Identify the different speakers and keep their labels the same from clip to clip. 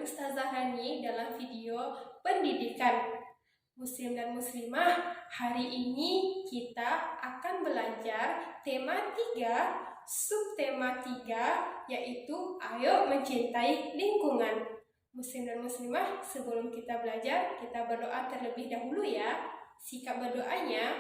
Speaker 1: Ustazah Rani dalam video pendidikan. Muslim dan muslimah, hari ini kita akan belajar tema 3, subtema 3, yaitu ayo mencintai lingkungan. Muslim dan muslimah, sebelum kita belajar, kita berdoa terlebih dahulu ya. Sikap berdoanya,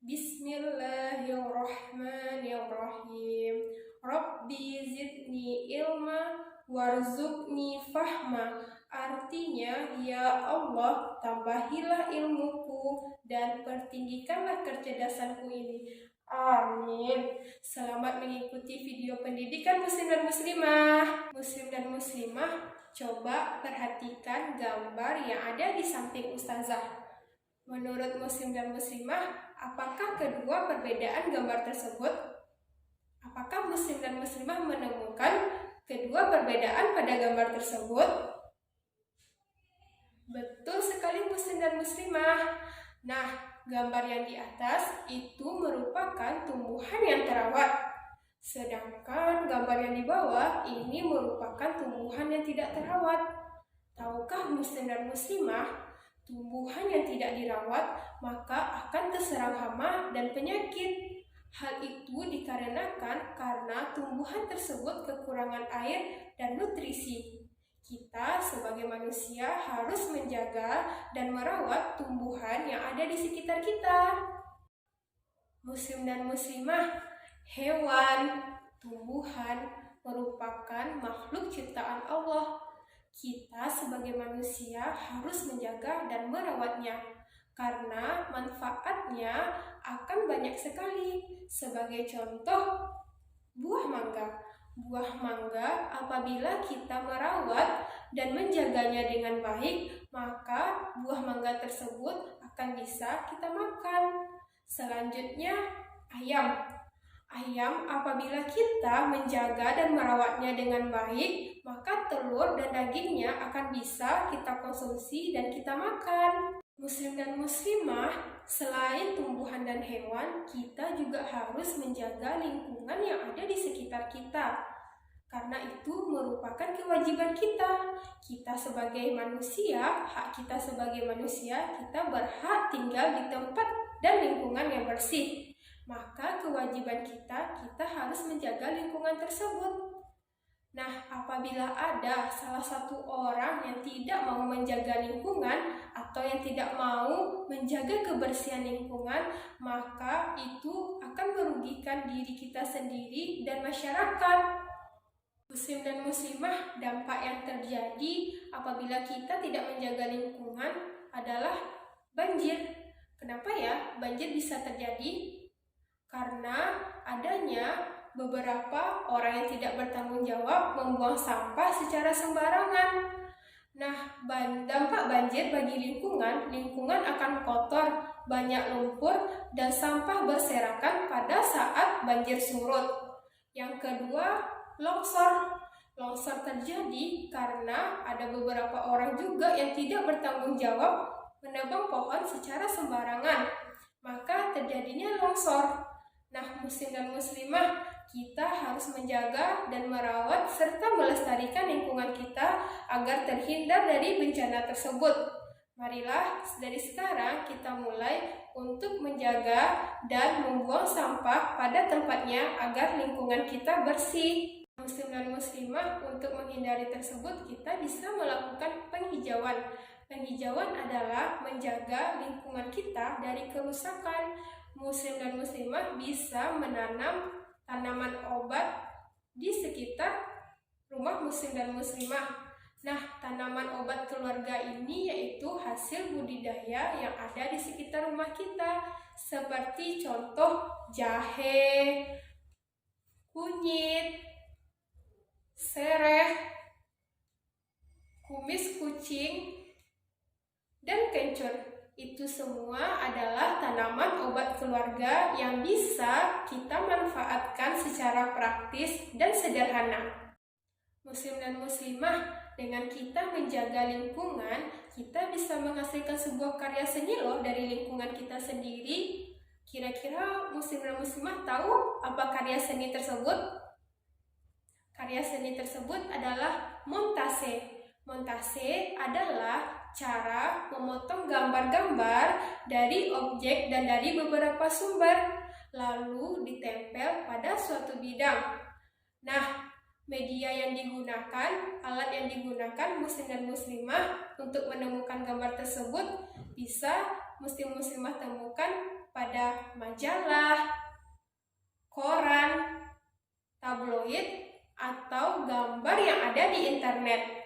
Speaker 1: Bismillahirrahmanirrahim. Rabbi zidni ilma warzuqni fahma. Artinya, ya Allah, tambahilah ilmuku dan pertinggikanlah kecerdasanku ini. Amin. Selamat mengikuti video pendidikan muslim dan muslimah. Muslim dan muslimah, coba perhatikan gambar yang ada di samping ustazah. Menurut muslim dan muslimah, apakah kedua perbedaan gambar tersebut? Apakah muslim dan muslimah menemukan kedua perbedaan pada gambar tersebut? Betul sekali muslim dan muslimah. Nah, gambar yang di atas itu merupakan tumbuhan yang terawat. Sedangkan gambar yang di bawah ini merupakan tumbuhan yang tidak terawat. Tahukah muslim dan muslimah, tumbuhan yang tidak dirawat maka akan terserang hama dan penyakit. Hal itu dikarenakan karena tumbuhan tersebut kekurangan air dan nutrisi. Kita sebagai manusia harus menjaga dan merawat tumbuhan yang ada di sekitar kita. Muslim dan muslimah, hewan, tumbuhan merupakan makhluk ciptaan Allah. Kita sebagai manusia harus menjaga dan merawatnya karena manfaatnya akan banyak sekali. Sebagai contoh, buah mangga. Buah mangga apabila kita merawat dan menjaganya dengan baik, maka buah mangga tersebut akan bisa kita makan. Selanjutnya, ayam. Ayam apabila kita menjaga dan merawatnya dengan baik, maka telur dan dagingnya akan bisa kita konsumsi dan kita makan. Muslim dan muslimah, selain tumbuhan dan hewan, kita juga harus menjaga lingkungan yang ada di sekitar kita. Karena itu merupakan kewajiban kita. Kita sebagai manusia, hak kita sebagai manusia, kita berhak tinggal di tempat dan lingkungan yang bersih. Maka kewajiban kita harus menjaga lingkungan tersebut. Nah, apabila ada salah satu orang yang tidak mau menjaga lingkungan atau yang tidak mau menjaga kebersihan lingkungan, maka itu akan merugikan diri kita sendiri dan masyarakat. Muslim dan muslimah, dampak yang terjadi apabila kita tidak menjaga lingkungan adalah banjir. Kenapa ya banjir bisa terjadi? Karena adanya beberapa orang yang tidak bertanggung jawab membuang sampah secara sembarangan. Nah, dampak banjir bagi lingkungan akan kotor, banyak lumpur, dan sampah berserakan pada saat banjir surut. Yang kedua, longsor. Longsor terjadi karena ada beberapa orang juga yang tidak bertanggung jawab menebang pohon secara sembarangan. Maka terjadinya longsor. Nah, muslim dan muslimah, kita harus menjaga dan merawat serta melestarikan lingkungan kita agar terhindar dari bencana tersebut. Marilah dari sekarang kita mulai untuk menjaga dan membuang sampah pada tempatnya agar lingkungan kita bersih. Muslim dan muslimah, untuk menghindari tersebut kita bisa melakukan penghijauan. Penghijauan adalah menjaga lingkungan kita dari kerusakan. Muslim dan muslimah bisa menanam tanaman obat di sekitar rumah muslim dan muslimah. Nah, tanaman obat keluarga ini yaitu hasil budidaya yang ada di sekitar rumah kita, seperti contoh jahe, kunyit, sereh, kumis kucing, dan kencur. Itu semua adalah tanaman obat keluarga yang bisa kita manfaatkan secara praktis dan sederhana. Muslim dan muslimah, dengan kita menjaga lingkungan, kita bisa menghasilkan sebuah karya seni loh dari lingkungan kita sendiri. Kira-kira muslim dan muslimah tahu apa karya seni tersebut? Karya seni tersebut adalah montase. Montase adalah cara memotong gambar-gambar dari objek dan dari beberapa sumber, lalu ditempel pada suatu bidang. Nah, media yang digunakan, alat yang digunakan muslim dan muslimah untuk menemukan gambar tersebut bisa muslim-muslimah temukan pada majalah, koran, tabloid, atau gambar yang ada di internet.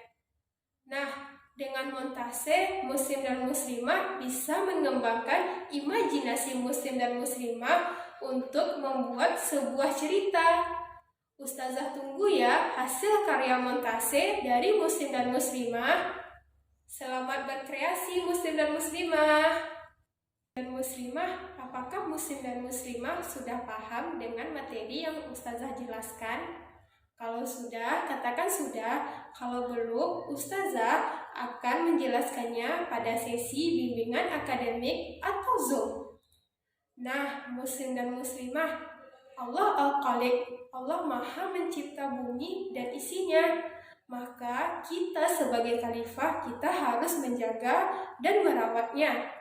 Speaker 1: Nah, dengan montase, muslim dan muslimah bisa mengembangkan imajinasi muslim dan muslimah untuk membuat sebuah cerita. Ustazah tunggu ya hasil karya montase dari muslim dan muslimah. Selamat berkreasi muslim dan muslimah. Dan muslimah, apakah muslim dan muslimah sudah paham dengan materi yang Ustazah jelaskan? Kalau sudah, katakan sudah. Kalau belum, Ustazah akan menjelaskannya pada sesi bimbingan akademik atau Zoom. Nah, muslim dan muslimah, Allah Al-Khaliq, Allah Maha Mencipta bumi dan isinya. Maka kita sebagai khalifah, kita harus menjaga dan merawatnya.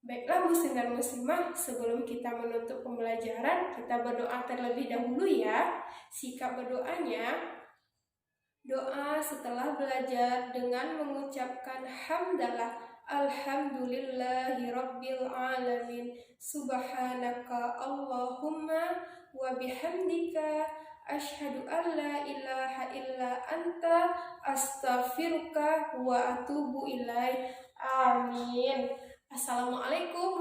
Speaker 1: Baiklah muslim dan muslimah, sebelum kita menutup pembelajaran, kita berdoa terlebih dahulu ya. Sikap berdoanya, doa setelah belajar dengan mengucapkan hamdalah, alhamdulillahi rabbil alamin, subhanaka Allahumma wa bihamdika, asyhadu an la ilaha illa anta, astaghfiruka wa atubu ilaik. Amin. Assalamualaikum